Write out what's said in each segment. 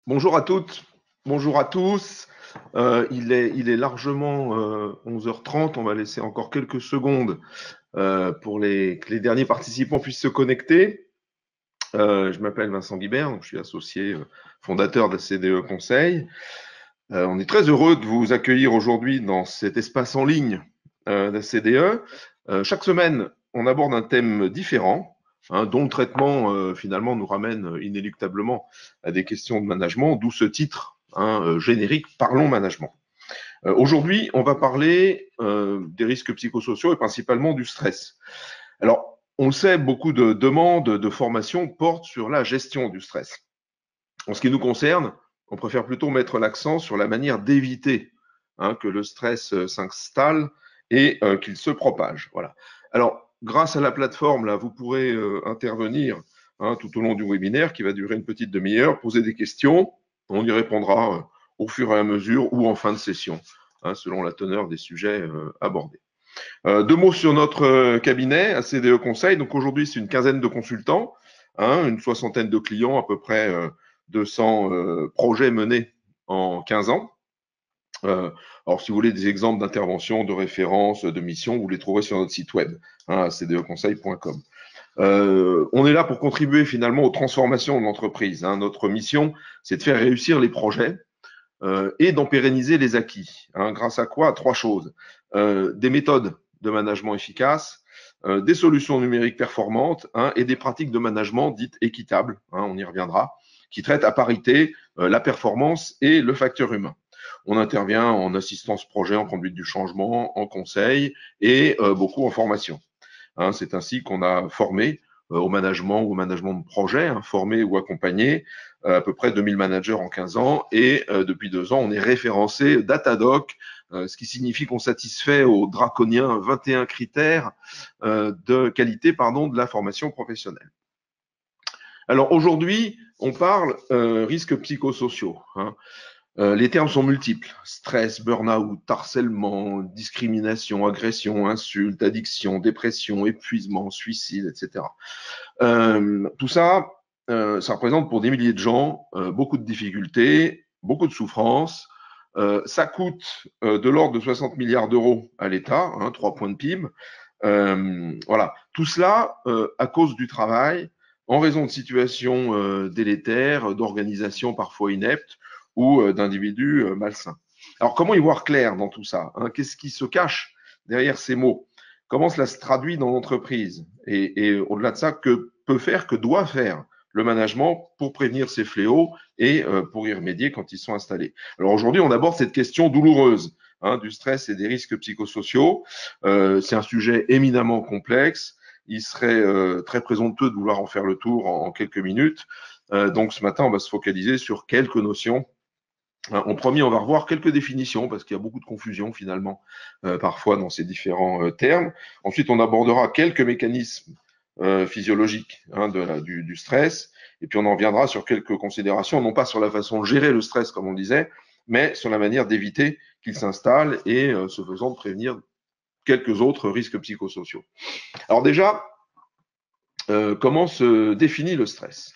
Bonjour à toutes, bonjour à tous. Il est largement 11h30. On va laisser encore quelques secondes pour que les derniers participants puissent se connecter. Je m'appelle Vincent Guibert, donc je suis associé fondateur de la CDE Conseil. On est très heureux de vous accueillir aujourd'hui dans cet espace en ligne de la CDE. Chaque semaine, on aborde un thème différent, dont le traitement finalement nous ramène inéluctablement à des questions de management, d'où ce titre générique Parlons management. Aujourd'hui, on va parler des risques psychosociaux et principalement du stress. Alors, on le sait, beaucoup de demandes de formation portent sur la gestion du stress. En ce qui nous concerne, on préfère plutôt mettre l'accent sur la manière d'éviter que le stress s'installe et qu'il se propage. Voilà. Alors, grâce à la plateforme, là, vous pourrez intervenir tout au long du webinaire qui va durer une petite demi-heure, poser des questions. On y répondra au fur et à mesure ou en fin de session, selon la teneur des sujets abordés. Deux mots sur notre cabinet, ACDE Conseil. Donc aujourd'hui, c'est une quinzaine de consultants, une soixantaine de clients, à peu près 200 projets menés en 15 ans. Alors, si vous voulez des exemples d'interventions, de références, de missions, vous les trouverez sur notre site web, acdeconseil.com. On est là pour contribuer finalement aux transformations de l'entreprise. Notre mission, c'est de faire réussir les projets et d'en pérenniser les acquis. Grâce à quoi? Trois choses. Des méthodes de management efficaces, des solutions numériques performantes et des pratiques de management dites équitables, on y reviendra, qui traitent à parité la performance et le facteur humain. On intervient en assistance projet, en conduite du changement, en conseil et beaucoup en formation. C'est ainsi qu'on a formé au management de projet, formé ou accompagné à peu près 2000 managers en 15 ans et depuis 2 ans, on est référencé Datadoc, ce qui signifie qu'on satisfait aux draconiens 21 critères de qualité de la formation professionnelle. Alors aujourd'hui, on parle risques psychosociaux. Les termes sont multiples. Stress, burn-out, harcèlement, discrimination, agression, insulte, addiction, dépression, épuisement, suicide, etc. Tout ça, ça représente pour des milliers de gens beaucoup de difficultés, beaucoup de souffrances. Ça coûte de l'ordre de 60 milliards d'euros à l'État, 3 points de PIB. Voilà. Tout cela à cause du travail, en raison de situations délétères, d'organisations parfois ineptes ou d'individus malsains. Alors, comment y voir clair dans tout ça? Qu'est-ce qui se cache derrière ces mots? Comment cela se traduit dans l'entreprise? Et au-delà de ça, que peut faire, que doit faire le management pour prévenir ces fléaux et pour y remédier quand ils sont installés? Alors aujourd'hui, on aborde cette question douloureuse du stress et des risques psychosociaux. C'est un sujet éminemment complexe. Il serait très présomptueux de vouloir en faire le tour en quelques minutes. Donc ce matin, on va se focaliser sur quelques notions. En premier, on va revoir quelques définitions parce qu'il y a beaucoup de confusion finalement parfois dans ces différents termes. Ensuite, on abordera quelques mécanismes physiologiques du stress. Et puis, on en reviendra sur quelques considérations, non pas sur la façon de gérer le stress, comme on disait, mais sur la manière d'éviter qu'il s'installe et, ce faisant, de prévenir quelques autres risques psychosociaux. Alors déjà, comment se définit le stress?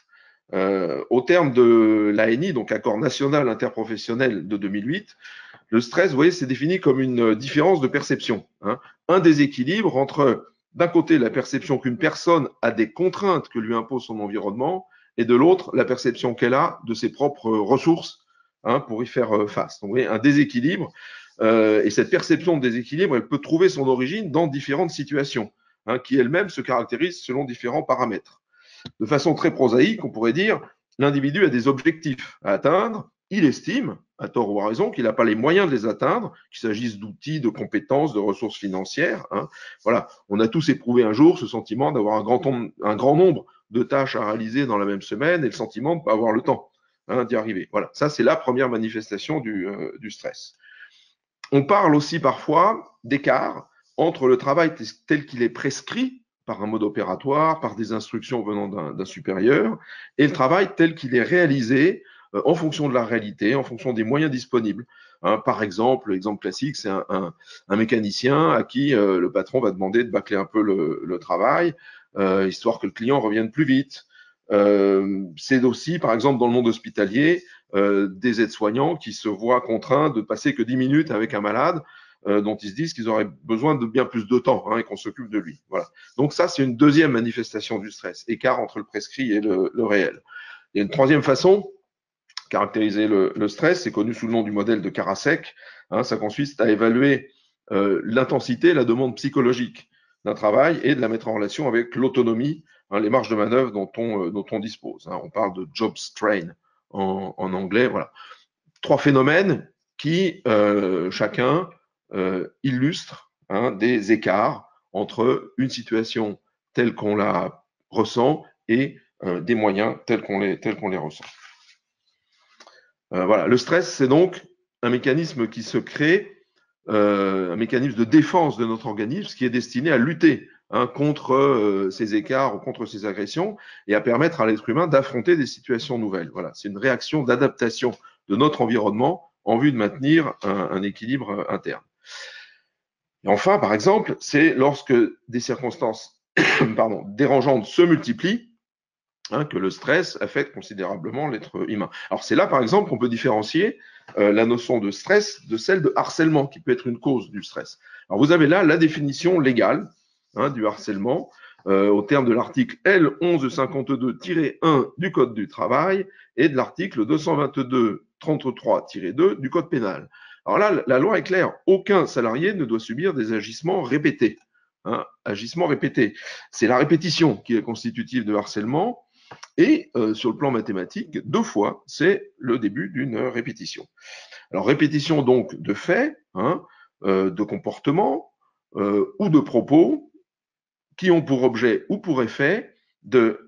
Au terme de l'ANI, donc Accord national interprofessionnel de 2008, le stress, vous voyez, c'est défini comme une différence de perception, un déséquilibre entre, d'un côté, la perception qu'une personne a des contraintes que lui impose son environnement, et de l'autre, la perception qu'elle a de ses propres ressources pour y faire face. Donc, vous voyez, un déséquilibre, et cette perception de déséquilibre, elle peut trouver son origine dans différentes situations, qui elles-mêmes se caractérisent selon différents paramètres. De façon très prosaïque, on pourrait dire, l'individu a des objectifs à atteindre, il estime, à tort ou à raison, qu'il n'a pas les moyens de les atteindre, qu'il s'agisse d'outils, de compétences, de ressources financières. Voilà, on a tous éprouvé un jour ce sentiment d'avoir un grand nombre de tâches à réaliser dans la même semaine et le sentiment de ne pas avoir le temps d'y arriver. Voilà, ça c'est la première manifestation du stress. On parle aussi parfois d'écart entre le travail tel qu'il est prescrit par un mode opératoire, par des instructions venant d'un supérieur, et le travail tel qu'il est réalisé en fonction de la réalité, en fonction des moyens disponibles. Par exemple, l'exemple classique, c'est un mécanicien à qui le patron va demander de bâcler un peu le travail, histoire que le client revienne plus vite. C'est aussi, par exemple, dans le monde hospitalier, des aides-soignants qui se voient contraints de passer que 10 minutes avec un malade dont ils se disent qu'ils auraient besoin de bien plus de temps et qu'on s'occupe de lui. Voilà. Donc ça, c'est une deuxième manifestation du stress, écart entre le prescrit et le réel. Il y a une troisième façon, caractériser le stress, c'est connu sous le nom du modèle de Karasek. Ça consiste à évaluer l'intensité, la demande psychologique d'un travail et de la mettre en relation avec l'autonomie, les marges de manœuvre dont on dispose. On parle de job strain en anglais. Voilà. Trois phénomènes qui, chacun, illustrent des écarts entre une situation telle qu'on la ressent et des moyens tels qu'on les ressent. Voilà. Le stress, c'est donc un mécanisme qui se crée, un mécanisme de défense de notre organisme qui est destiné à lutter contre ces écarts, contre ces agressions et à permettre à l'être humain d'affronter des situations nouvelles. Voilà. C'est une réaction d'adaptation de notre environnement en vue de maintenir un équilibre interne. Et enfin, par exemple, c'est lorsque des circonstances dérangeantes se multiplient que le stress affecte considérablement l'être humain. Alors c'est là, par exemple, qu'on peut différencier la notion de stress de celle de harcèlement, qui peut être une cause du stress. Alors vous avez là la définition légale du harcèlement au terme de l'article L1152-1 du Code du travail et de l'article 222-33-2 du Code pénal. Alors là, la loi est claire, aucun salarié ne doit subir des agissements répétés. Agissements répétés. C'est la répétition qui est constitutive de harcèlement. Et sur le plan mathématique, 2 fois, c'est le début d'une répétition. Alors, répétition donc de faits, de comportements ou de propos qui ont pour objet ou pour effet de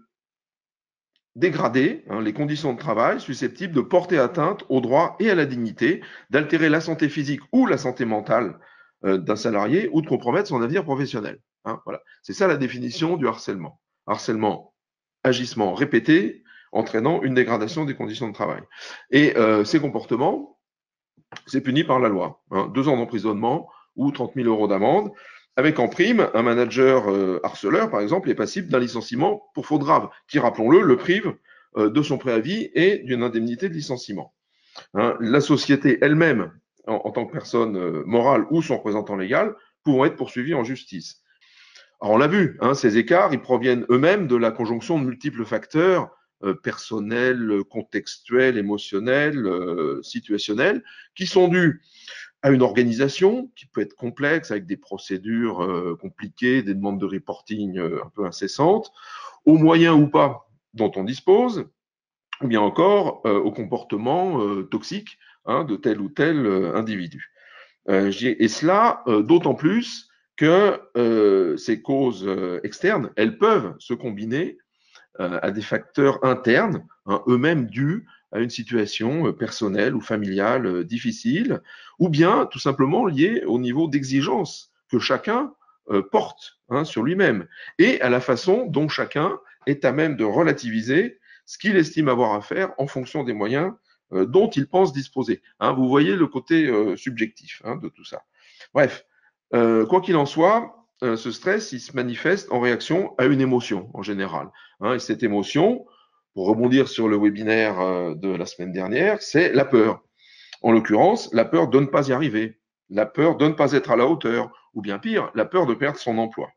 dégrader les conditions de travail susceptibles de porter atteinte aux droits et à la dignité, d'altérer la santé physique ou la santé mentale d'un salarié ou de compromettre son avenir professionnel. Voilà. C'est ça la définition du harcèlement. Harcèlement, agissement répété entraînant une dégradation des conditions de travail. Et ces comportements, c'est puni par la loi. 2 ans d'emprisonnement ou 30 000 € d'amende. Avec en prime, un manager harceleur, par exemple, est passible d'un licenciement pour faute grave, qui, rappelons-le, le prive de son préavis et d'une indemnité de licenciement. La société elle-même, en tant que personne morale ou son représentant légal, pourront être poursuivis en justice. Alors on l'a vu, ces écarts, ils proviennent eux-mêmes de la conjonction de multiples facteurs personnels, contextuels, émotionnels, situationnels, qui sont dus à une organisation qui peut être complexe, avec des procédures compliquées, des demandes de reporting un peu incessantes, aux moyens ou pas dont on dispose, ou bien encore au comportement toxique de tel ou tel individu. Et cela d'autant plus que ces causes externes, elles peuvent se combiner à des facteurs internes, eux-mêmes dus à une situation personnelle ou familiale difficile, ou bien tout simplement liés au niveau d'exigence que chacun porte sur lui-même, et à la façon dont chacun est à même de relativiser ce qu'il estime avoir à faire en fonction des moyens dont il pense disposer. Vous voyez le côté subjectif de tout ça. Bref, quoi qu'il en soit, ce stress, il se manifeste en réaction à une émotion en général. Et cette émotion, pour rebondir sur le webinaire de la semaine dernière, c'est la peur. En l'occurrence, la peur de ne pas y arriver, la peur de ne pas être à la hauteur, ou bien pire, la peur de perdre son emploi.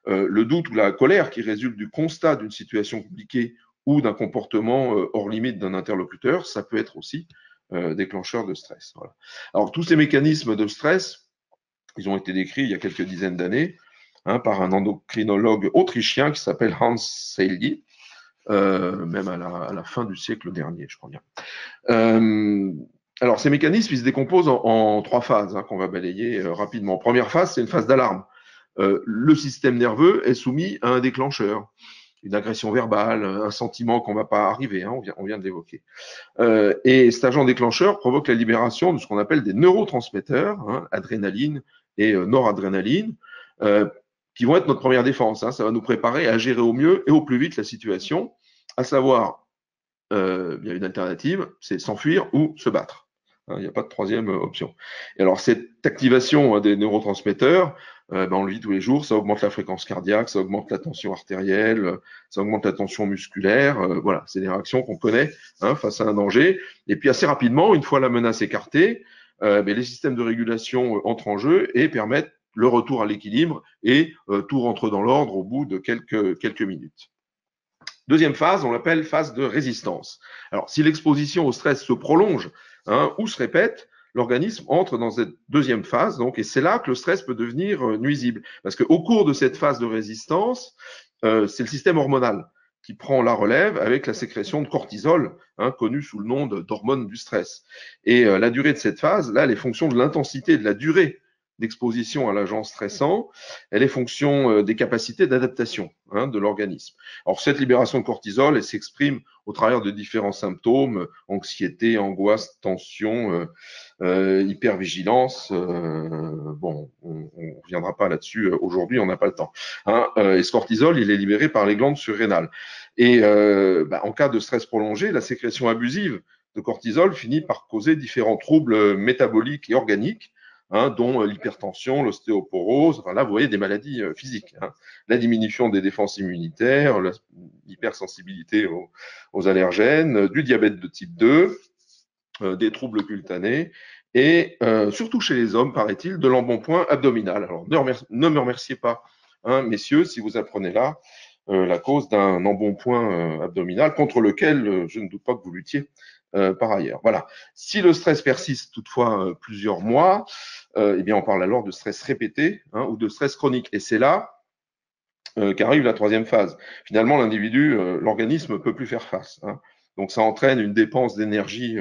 Le doute ou la colère qui résulte du constat d'une situation compliquée ou d'un comportement hors limite d'un interlocuteur, ça peut être aussi déclencheur de stress. Voilà. Alors, tous ces mécanismes de stress, ils ont été décrits il y a quelques dizaines d'années par un endocrinologue autrichien qui s'appelle Hans Selye, même à la fin du siècle dernier, je crois bien. Alors, ces mécanismes, ils se décomposent en 3 phases qu'on va balayer rapidement. Première phase, c'est une phase d'alarme. Le système nerveux est soumis à un déclencheur, une agression verbale, un sentiment qu'on ne va pas arriver, on vient de l'évoquer. Et cet agent déclencheur provoque la libération de ce qu'on appelle des neurotransmetteurs, adrénaline et noradrénaline, qui vont être notre première défense. Ça va nous préparer à gérer au mieux et au plus vite la situation, à savoir, il y a une alternative, c'est s'enfuir ou se battre. Il n'y a pas de troisième option. Et alors, cette activation des neurotransmetteurs on le vit tous les jours, ça augmente la fréquence cardiaque, ça augmente la tension artérielle, ça augmente la tension musculaire. Voilà, c'est des réactions qu'on connaît face à un danger. Et puis assez rapidement, une fois la menace écartée, les systèmes de régulation entrent en jeu et permettent le retour à l'équilibre et tout rentre dans l'ordre au bout de quelques minutes. Deuxième phase, on l'appelle phase de résistance. Alors, si l'exposition au stress se prolonge ou se répète, l'organisme entre dans cette deuxième phase, donc, et c'est là que le stress peut devenir nuisible. Parce qu'au cours de cette phase de résistance, c'est le système hormonal qui prend la relève avec la sécrétion de cortisol, connue sous le nom d'hormone du stress. Et la durée de cette phase, là, elle est fonction de l'intensité, de la durée d'exposition à l'agent stressant, elle est fonction des capacités d'adaptation de l'organisme. Alors, cette libération de cortisol, elle s'exprime au travers de différents symptômes, anxiété, angoisse, tension, hypervigilance. Bon, on ne reviendra pas là-dessus aujourd'hui, on n'a pas le temps. Et ce cortisol, il est libéré par les glandes surrénales. Et en cas de stress prolongé, la sécrétion abusive de cortisol finit par causer différents troubles métaboliques et organiques, dont l'hypertension, l'ostéoporose, enfin là, vous voyez des maladies physiques. La diminution des défenses immunitaires, l'hypersensibilité aux allergènes, du diabète de type 2, des troubles cutanés et surtout chez les hommes, paraît-il, de l'embonpoint abdominal. Alors, ne me remerciez pas, messieurs, si vous apprenez là la cause d'un embonpoint abdominal contre lequel je ne doute pas que vous luttiez par ailleurs. Voilà. Si le stress persiste toutefois plusieurs mois, eh bien, on parle alors de stress répété ou de stress chronique. Et c'est là qu'arrive la troisième phase. Finalement, l'individu, l'organisme ne peut plus faire face. Donc, ça entraîne une dépense d'énergie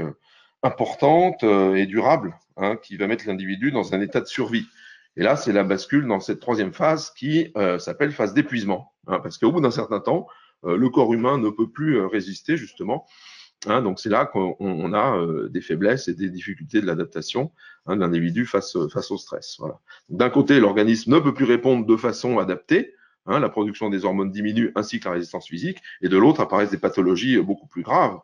importante et durable qui va mettre l'individu dans un état de survie. Et là, c'est la bascule dans cette troisième phase qui s'appelle phase d'épuisement. Parce qu'au bout d'un certain temps, le corps humain ne peut plus résister, justement. Donc, c'est là qu'on a des faiblesses et des difficultés de l'adaptation de l'individu face au stress. Voilà. D'un côté, l'organisme ne peut plus répondre de façon adaptée. La production des hormones diminue ainsi que la résistance physique, et de l'autre apparaissent des pathologies beaucoup plus graves,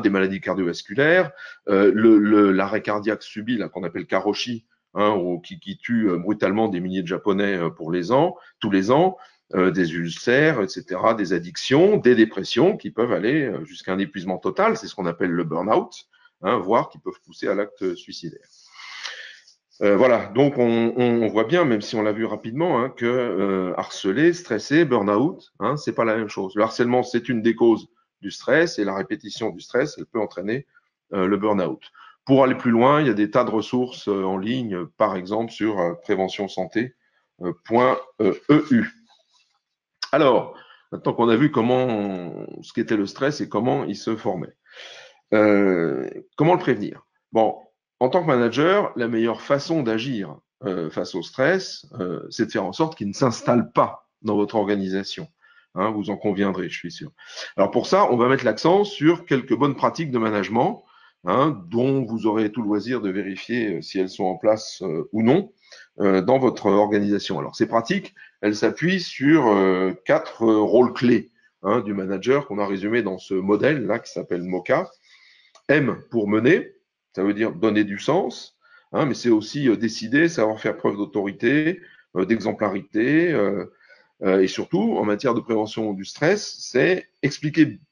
des maladies cardiovasculaires, l'arrêt cardiaque subi, qu'on appelle karoshi, qui tue brutalement des milliers de Japonais tous les ans, des ulcères, etc., des addictions, des dépressions qui peuvent aller jusqu'à un épuisement total, c'est ce qu'on appelle le burn-out, voire qui peuvent pousser à l'acte suicidaire. Voilà, donc on voit bien, même si on l'a vu rapidement, que harceler, stresser, burn-out, c'est pas la même chose. Le harcèlement, c'est une des causes du stress, et la répétition du stress, elle peut entraîner le burn-out. Pour aller plus loin, il y a des tas de ressources en ligne, par exemple sur préventionsanté.eu. Alors, maintenant qu'on a vu ce qu'était le stress et comment il se formait, comment le prévenir? Bon, en tant que manager, la meilleure façon d'agir face au stress, c'est de faire en sorte qu'il ne s'installe pas dans votre organisation. Vous en conviendrez, je suis sûr. Alors pour ça, on va mettre l'accent sur quelques bonnes pratiques de management, dont vous aurez tout le loisir de vérifier si elles sont en place ou non dans votre organisation. Alors ces pratiques, elles s'appuient sur 4 rôles clés du manager qu'on a résumé dans ce modèle-là qui s'appelle MOCA. M pour mener, ça veut dire donner du sens, mais c'est aussi décider, savoir faire preuve d'autorité, d'exemplarité, et surtout, en matière de prévention du stress, c'est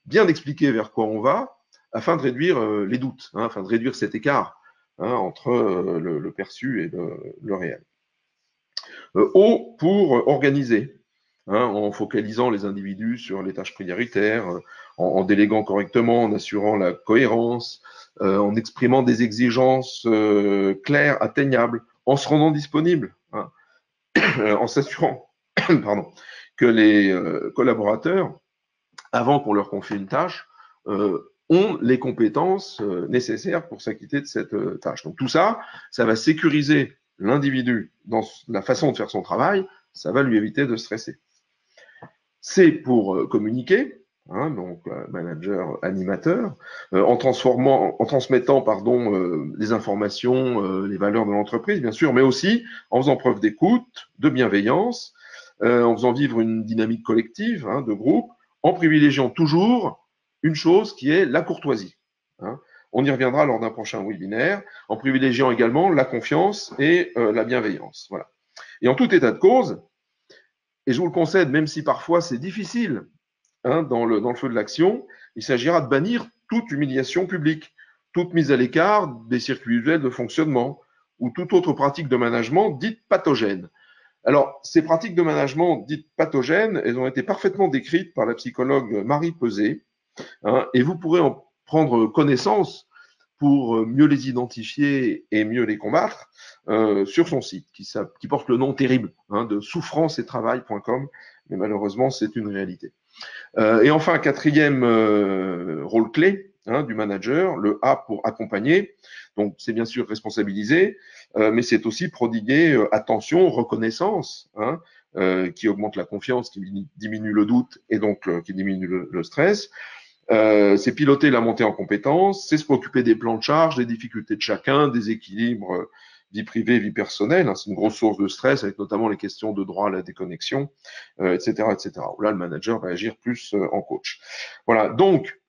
bien expliquer vers quoi on va afin de réduire les doutes, afin de réduire cet écart entre le perçu et le réel. O pour organiser, en focalisant les individus sur les tâches prioritaires, en déléguant correctement, en assurant la cohérence, en exprimant des exigences claires, atteignables, en se rendant disponible, en s'assurant que les collaborateurs, avant qu'on leur confie une tâche, ont les compétences nécessaires pour s'acquitter de cette tâche. Donc tout ça, ça va sécuriser l'individu dans la façon de faire son travail, ça va lui éviter de stresser. C'est pour communiquer, donc manager, animateur, en transmettant les informations, les valeurs de l'entreprise, bien sûr, mais aussi en faisant preuve d'écoute, de bienveillance, en faisant vivre une dynamique collective, de groupe, en privilégiant toujours une chose qui est la courtoisie. On y reviendra lors d'un prochain webinaire, en privilégiant également la confiance et la bienveillance. Voilà. Et en tout état de cause, et je vous le concède, même si parfois c'est difficile dans le feu de l'action, il s'agira de bannir toute humiliation publique, toute mise à l'écart des circuits usuels de fonctionnement ou toute autre pratique de management dite pathogène. Alors, ces pratiques de management dites pathogènes, elles ont été parfaitement décrites par la psychologue Marie Peset, et vous pourrez en prendre connaissance pour mieux les identifier et mieux les combattre sur son site, qui porte le nom terrible de souffranceettravail.com, mais malheureusement, c'est une réalité. Et enfin, quatrième rôle clé du manager, le A pour accompagner. Donc, c'est bien sûr responsabiliser, mais c'est aussi prodiguer attention, reconnaissance, qui augmente la confiance, qui diminue le doute et donc qui diminue le stress. C'est piloter la montée en compétences, c'est se préoccuper des plans de charge, des difficultés de chacun, des équilibres vie privée, vie personnelle. C'est une grosse source de stress, avec notamment les questions de droit à la déconnexion, etc., etc. Là, le manager va agir plus en coach. Voilà, donc,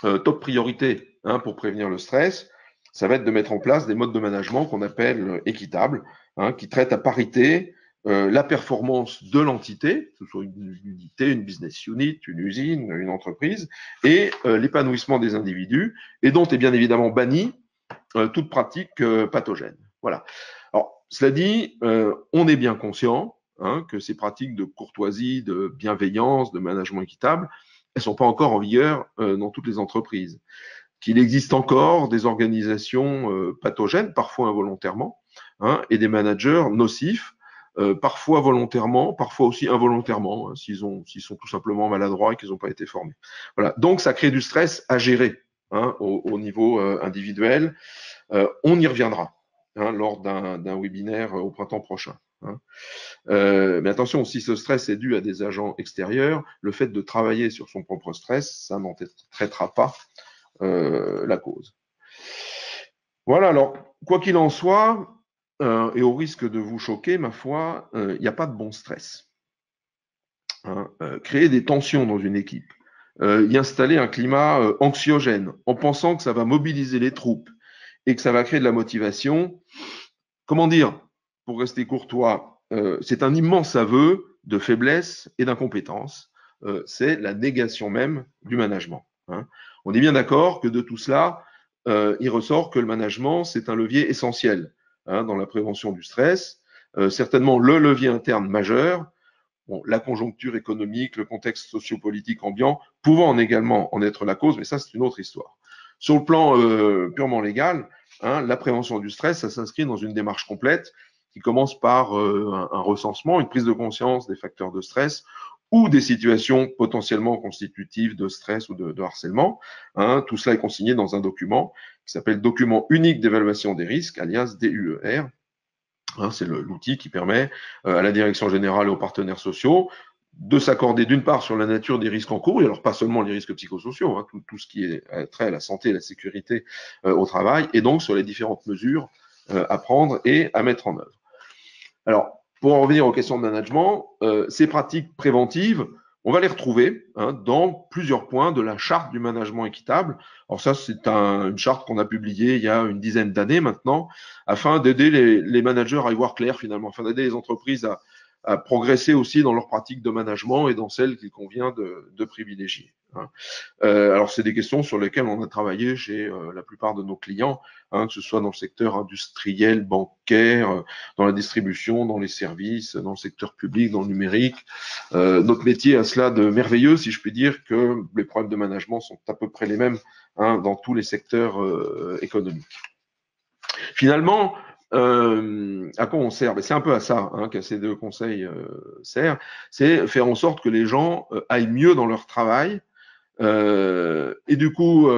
top priorité pour prévenir le stress, ça va être de mettre en place des modes de management qu'on appelle équitables, qui traitent à parité la performance de l'entité, que ce soit une unité, une business unit, une usine, une entreprise, et l'épanouissement des individus, et dont est bien évidemment banni toute pratique pathogène. Voilà. Alors, cela dit, on est bien conscient que ces pratiques de courtoisie, de bienveillance, de management équitable, elles ne sont pas encore en vigueur dans toutes les entreprises. Qu'il existe encore des organisations pathogènes, parfois involontairement, et des managers nocifs, parfois volontairement, parfois aussi involontairement, s'ils sont tout simplement maladroits et qu'ils n'ont pas été formés. Voilà. Donc, ça crée du stress à gérer au niveau individuel. On y reviendra lors d'un webinaire au printemps prochain. Mais attention, si ce stress est dû à des agents extérieurs, le fait de travailler sur son propre stress, ça n'en traitera pas la cause. Voilà, alors, quoi qu'il en soit, et au risque de vous choquer, ma foi, il n'y a pas de bon stress. Créer des tensions dans une équipe, y installer un climat anxiogène, en pensant que ça va mobiliser les troupes et que ça va créer de la motivation, comment dire, pour rester courtois, c'est un immense aveu de faiblesse et d'incompétence. C'est la négation même du management. On est bien d'accord que de tout cela, il ressort que le management, c'est un levier essentiel dans la prévention du stress, certainement le levier interne majeur. Bon, la conjoncture économique, le contexte sociopolitique ambiant, pouvant également en être la cause, mais ça, c'est une autre histoire. Sur le plan purement légal, la prévention du stress, ça s'inscrit dans une démarche complète qui commence par un recensement, une prise de conscience des facteurs de stress ou des situations potentiellement constitutives de stress ou de harcèlement. Tout cela est consigné dans un document qui s'appelle Document unique d'évaluation des risques, alias DUER. C'est l'outil qui permet à la direction générale et aux partenaires sociaux de s'accorder d'une part sur la nature des risques en cours, et alors pas seulement les risques psychosociaux, tout ce qui est trait à la santé et la sécurité au travail, et donc sur les différentes mesures à prendre et à mettre en œuvre. Alors, pour en revenir aux questions de management, ces pratiques préventives, on va les retrouver dans plusieurs points de la charte du management équitable. Alors ça, c'est une charte qu'on a publiée il y a une dizaine d'années maintenant, afin d'aider les managers à y voir clair finalement, afin d'aider les entreprises à progresser aussi dans leurs pratiques de management et dans celles qu'il convient de privilégier. Alors, c'est des questions sur lesquelles on a travaillé chez la plupart de nos clients, que ce soit dans le secteur industriel, bancaire, dans la distribution, dans les services, dans le secteur public, dans le numérique. Notre métier a cela de merveilleux, si je puis dire, que les problèmes de management sont à peu près les mêmes dans tous les secteurs économiques. Finalement, à quoi on sert? C'est un peu à ça que ces deux conseils servent, c'est faire en sorte que les gens aillent mieux dans leur travail, et du coup,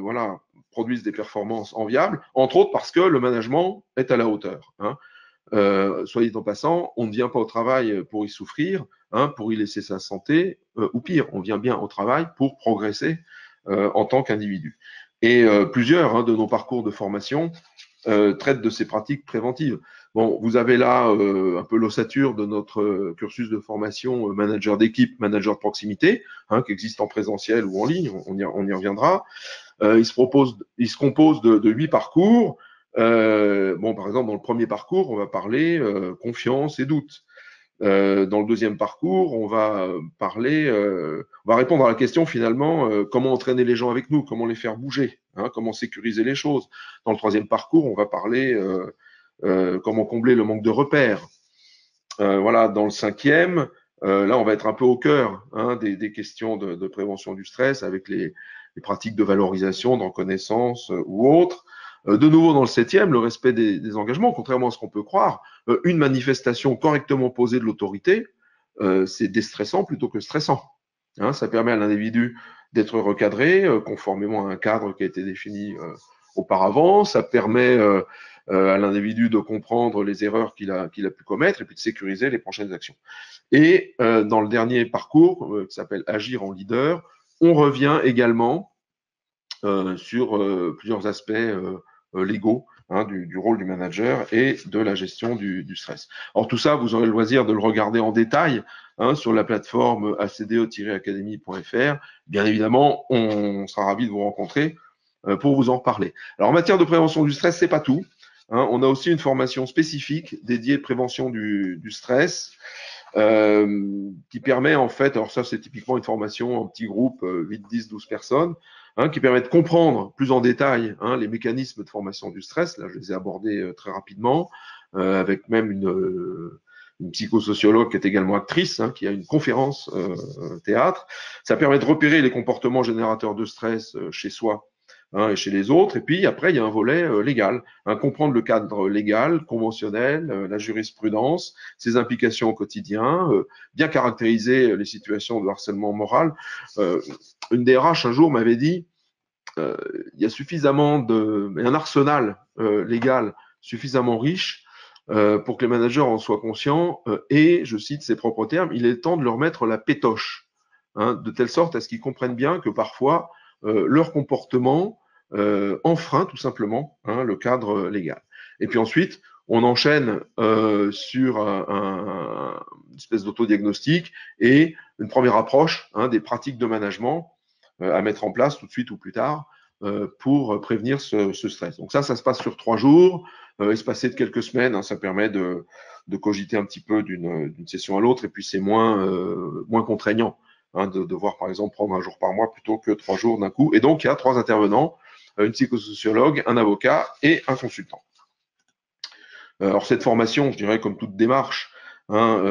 voilà, produisent des performances enviables, entre autres parce que le management est à la hauteur. Soit dit en passant, on ne vient pas au travail pour y souffrir, pour y laisser sa santé, ou pire, on vient bien au travail pour progresser en tant qu'individu. Et plusieurs de nos parcours de formation traitent de ces pratiques préventives. Bon, vous avez là un peu l'ossature de notre cursus de formation manager d'équipe, manager de proximité, qui existe en présentiel ou en ligne, on y reviendra. Il se compose de 8 parcours Bon, par exemple, dans le premier parcours, on va parler confiance et doute. Dans le deuxième parcours, on va on va répondre à la question finalement, comment entraîner les gens avec nous, comment les faire bouger, hein, comment sécuriser les choses. Dans le troisième parcours, on va parler comment combler le manque de repères. Voilà, dans le cinquième, là, on va être un peu au cœur hein, des questions de prévention du stress avec les pratiques de valorisation, de reconnaissance ou autres. De nouveau, dans le septième, le respect des engagements, contrairement à ce qu'on peut croire, une manifestation correctement posée de l'autorité, c'est déstressant plutôt que stressant. Hein, ça permet à l'individu d'être recadré conformément à un cadre qui a été défini auparavant. Ça permet à l'individu de comprendre les erreurs qu'il a pu commettre et puis de sécuriser les prochaines actions. Et dans le dernier parcours, qui s'appelle Agir en leader, on revient également sur plusieurs aspects légaux hein, du rôle du manager et de la gestion du stress. Alors tout ça, vous aurez le loisir de le regarder en détail hein, sur la plateforme acdo-academy.fr. Bien évidemment, on sera ravi de vous rencontrer pour vous en reparler. Alors en matière de prévention du stress, c'est pas tout. Hein, on a aussi une formation spécifique dédiée à prévention du stress qui permet en fait, alors ça c'est typiquement une formation en petit groupe, 8, 10, 12 personnes, hein, qui permet de comprendre plus en détail hein, les mécanismes de formation du stress. Là, je les ai abordés très rapidement, avec même une psychosociologue qui est également actrice, hein, qui a une conférence théâtre. Ça permet de repérer les comportements générateurs de stress chez soi hein, et chez les autres. Et puis après, il y a un volet légal, hein, comprendre le cadre légal, conventionnel, la jurisprudence, ses implications au quotidien, bien caractériser les situations de harcèlement moral. Une DRH un jour m'avait dit il y a suffisamment un arsenal légal suffisamment riche pour que les managers en soient conscients et, je cite ses propres termes, il est temps de leur mettre la pétoche, hein, de telle sorte à ce qu'ils comprennent bien que parfois leur comportement enfreint tout simplement hein, le cadre légal. Et puis ensuite, on enchaîne sur une espèce d'autodiagnostic et une première approche hein, des pratiques de management à mettre en place tout de suite ou plus tard pour prévenir ce stress. Donc ça se passe sur 3 jours, espacé de quelques semaines, hein, ça permet de cogiter un petit peu d'une session à l'autre et puis c'est moins contraignant hein, de devoir par exemple prendre un jour par mois plutôt que 3 jours d'un coup. Et donc il y a 3 intervenants, une psychosociologue, un avocat et un consultant. Alors cette formation, je dirais comme toute démarche hein,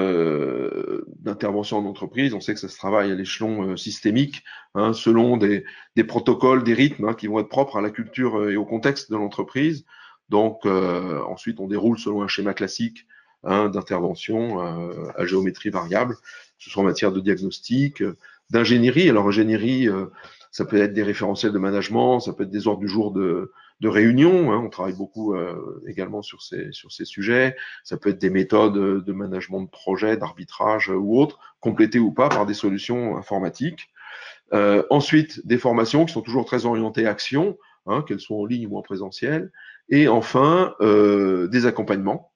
d'intervention en entreprise, on sait que ça se travaille à l'échelon systémique, hein, selon des protocoles, des rythmes hein, qui vont être propres à la culture et au contexte de l'entreprise. Donc ensuite, on déroule selon un schéma classique hein, d'intervention à géométrie variable, que ce soit en matière de diagnostic, d'ingénierie. Alors ingénierie, ça peut être des référentiels de management, ça peut être des ordres du jour de réunion, hein, on travaille beaucoup également sur ces sujets, ça peut être des méthodes de management de projet, d'arbitrage ou autres, complétées ou pas par des solutions informatiques. Ensuite, des formations qui sont toujours très orientées action, hein, qu'elles soient en ligne ou en présentiel, et enfin des accompagnements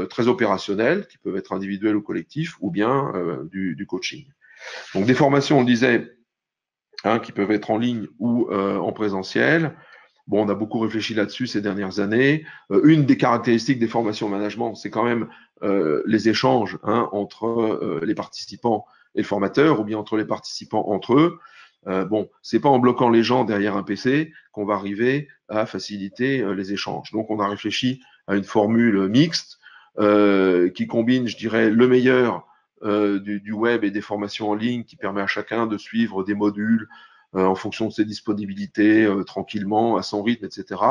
très opérationnels, qui peuvent être individuels ou collectifs, ou bien du coaching. Donc des formations, on le disait, hein, qui peuvent être en ligne ou en présentiel. Bon, on a beaucoup réfléchi là-dessus ces dernières années. Une des caractéristiques des formations management, c'est quand même les échanges hein, entre les participants et le formateur, ou bien entre les participants entre eux. Bon, c'est pas en bloquant les gens derrière un PC qu'on va arriver à faciliter les échanges. Donc, on a réfléchi à une formule mixte qui combine, je dirais, le meilleur du web et des formations en ligne, qui permet à chacun de suivre des modules en fonction de ses disponibilités, tranquillement, à son rythme, etc.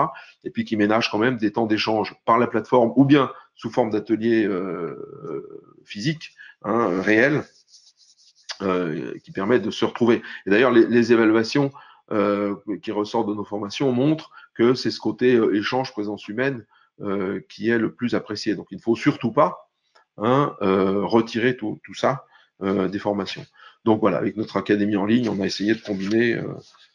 Et puis qui ménage quand même des temps d'échange par la plateforme ou bien sous forme d'ateliers physiques, hein, réels, qui permettent de se retrouver. Et d'ailleurs, les évaluations qui ressortent de nos formations montrent que c'est ce côté échange, présence humaine qui est le plus apprécié. Donc, il ne faut surtout pas hein, retirer tout ça des formations. Donc voilà, avec notre académie en ligne, on a essayé de combiner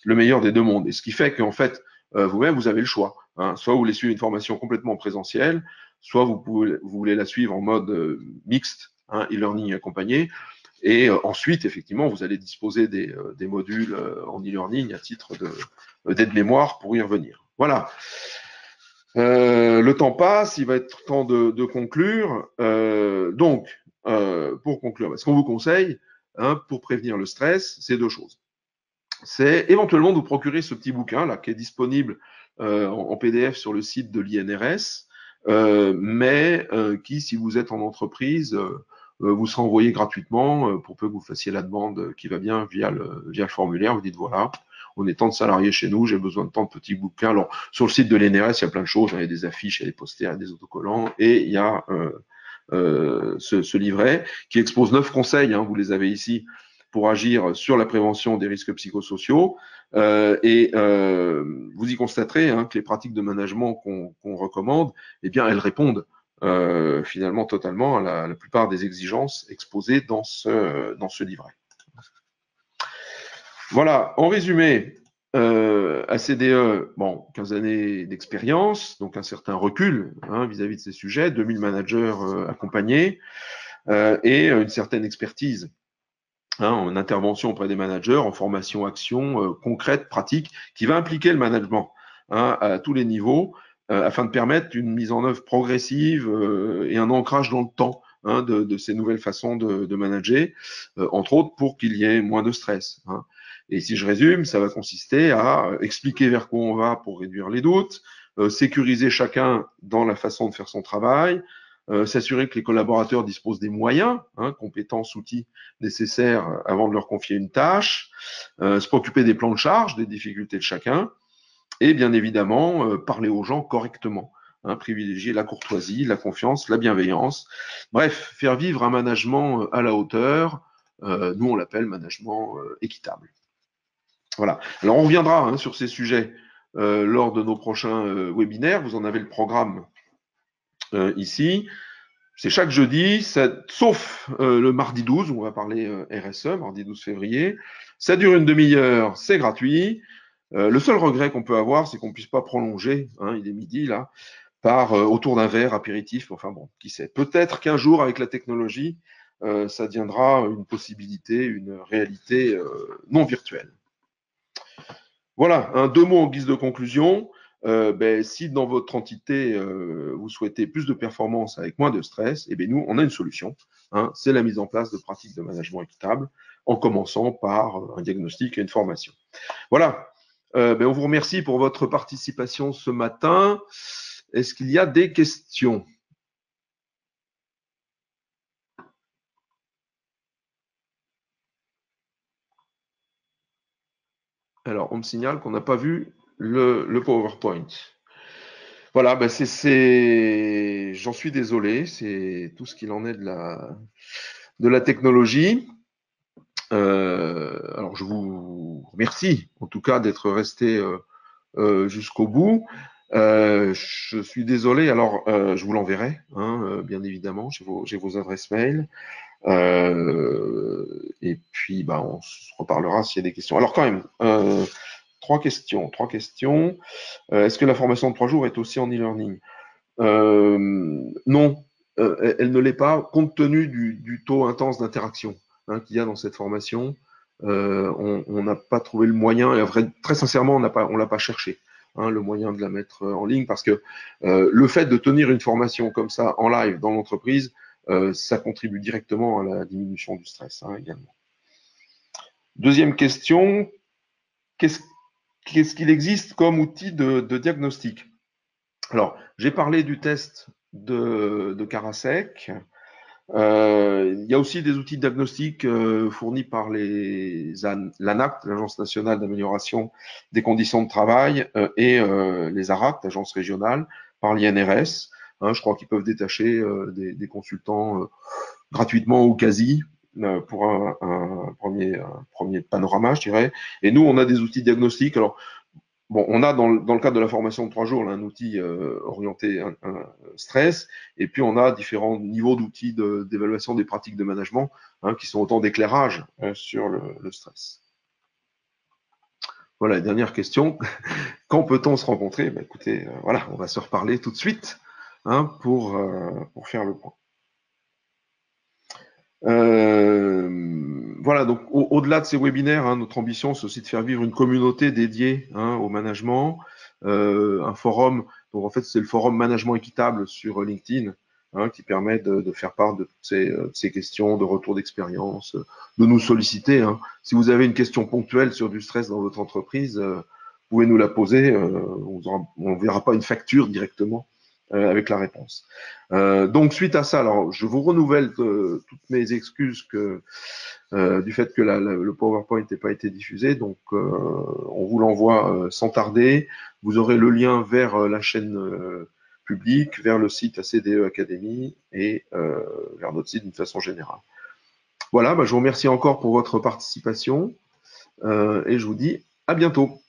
le meilleur des deux mondes. Et ce qui fait qu'en fait, vous-même, vous avez le choix. Hein. Soit vous voulez suivre une formation complètement présentielle, soit vous voulez la suivre en mode mixte, hein, e-learning accompagné. Et ensuite, effectivement, vous allez disposer des modules en e-learning à titre d'aide-mémoire pour y revenir. Voilà. Le temps passe, il va être temps de conclure. Pour conclure, ce qu'on vous conseille, hein, pour prévenir le stress, c'est deux choses. C'est éventuellement de vous procurer ce petit bouquin là qui est disponible en PDF sur le site de l'INRS, mais qui, si vous êtes en entreprise, vous sera envoyé gratuitement pour peu que vous fassiez la demande qui va bien via le formulaire. Vous dites voilà, on est tant de salariés chez nous, j'ai besoin de tant de petits bouquins. Alors sur le site de l'INRS, il y a plein de choses, il y a des affiches, il y a des posters, il y a des autocollants, et il y a ce livret qui expose 9 conseils, hein, vous les avez ici, pour agir sur la prévention des risques psychosociaux. Vous y constaterez hein, que les pratiques de management qu'on recommande, eh bien, elles répondent finalement totalement à la plupart des exigences exposées dans ce livret. Voilà, en résumé, ACDE, bon, 15 années d'expérience, donc un certain recul hein, vis-à-vis de ces sujets, 2000 managers accompagnés et une certaine expertise hein, en intervention auprès des managers, en formation action concrète, pratique, qui va impliquer le management hein, à tous les niveaux, afin de permettre une mise en œuvre progressive et un ancrage dans le temps hein, de ces nouvelles façons de manager, entre autres pour qu'il y ait moins de stress. Hein. Et si je résume, ça va consister à expliquer vers quoi on va pour réduire les doutes, sécuriser chacun dans la façon de faire son travail, s'assurer que les collaborateurs disposent des moyens, hein, compétences, outils nécessaires avant de leur confier une tâche, se préoccuper des plans de charge, des difficultés de chacun, et bien évidemment parler aux gens correctement, hein, privilégier la courtoisie, la confiance, la bienveillance, bref, faire vivre un management à la hauteur, nous on l'appelle management équitable. Voilà. Alors on reviendra hein, sur ces sujets lors de nos prochains webinaires. Vous en avez le programme ici. C'est chaque jeudi, sauf le mardi 12, où on va parler RSE, mardi 12 février. Ça dure une demi-heure, c'est gratuit. Le seul regret qu'on peut avoir, c'est qu'on ne puisse pas prolonger, hein, il est midi là, par autour d'un verre apéritif. Enfin bon, qui sait. Peut-être qu'un jour, avec la technologie, ça deviendra une possibilité, une réalité non virtuelle. Voilà, hein, deux mots en guise de conclusion. Si dans votre entité, vous souhaitez plus de performance avec moins de stress, eh bien, nous, on a une solution. Hein, c'est la mise en place de pratiques de management équitable, en commençant par un diagnostic et une formation. Voilà, on vous remercie pour votre participation ce matin. Est-ce qu'il y a des questions ? Alors, on me signale qu'on n'a pas vu le PowerPoint. Voilà, j'en suis désolé, c'est tout ce qu'il en est de la technologie. Alors, je vous remercie, en tout cas, d'être resté jusqu'au bout. Je suis désolé, alors je vous l'enverrai, hein, bien évidemment, j'ai vos adresses mail. Et puis, on se reparlera s'il y a des questions. Alors, quand même, trois questions. Est-ce que la formation de 3 jours est aussi en e-learning ? Non, elle ne l'est pas, compte tenu du taux intense d'interaction hein, qu'il y a dans cette formation. On n'a pas trouvé le moyen, et très sincèrement, on l'a pas cherché, hein, le moyen de la mettre en ligne, parce que le fait de tenir une formation comme ça en live dans l'entreprise, ça contribue directement à la diminution du stress hein, également. Deuxième question, qu'est-ce qu'il existe comme outil de diagnostic ? Alors, j'ai parlé du test de Karasek. Il y a aussi des outils de diagnostic fournis par l'ANACT, l'Agence nationale d'amélioration des conditions de travail, et les ARACT, l'Agence régionale, par l'INRS. Hein, je crois qu'ils peuvent détacher des consultants gratuitement ou quasi pour un premier panorama, je dirais. Et nous, on a des outils de diagnostic. Alors, bon, on a dans le cadre de la formation de 3 jours là, un outil orienté stress, et puis on a différents niveaux d'outils d'évaluation des pratiques de management hein, qui sont autant d'éclairage sur le stress. Voilà, dernière question. Quand peut-on se rencontrer ? Écoutez, voilà, on va se reparler tout de suite hein, pour faire le point. Voilà, donc au-delà de ces webinaires, hein, notre ambition, c'est aussi de faire vivre une communauté dédiée hein, au management, un forum. Donc en fait, c'est le forum Management équitable sur LinkedIn, hein, qui permet de faire part de toutes ces questions, de retour d'expérience, de nous solliciter, hein. Si vous avez une question ponctuelle sur du stress dans votre entreprise, vous pouvez nous la poser. On ne verra pas une facture directement avec la réponse. Donc suite à ça, alors je vous renouvelle toutes mes excuses du fait que le PowerPoint n'ait pas été diffusé. Donc on vous l'envoie sans tarder. Vous aurez le lien vers la chaîne publique, vers le site ACDE Academy et vers notre site d'une façon générale. Voilà, bah, je vous remercie encore pour votre participation et je vous dis à bientôt.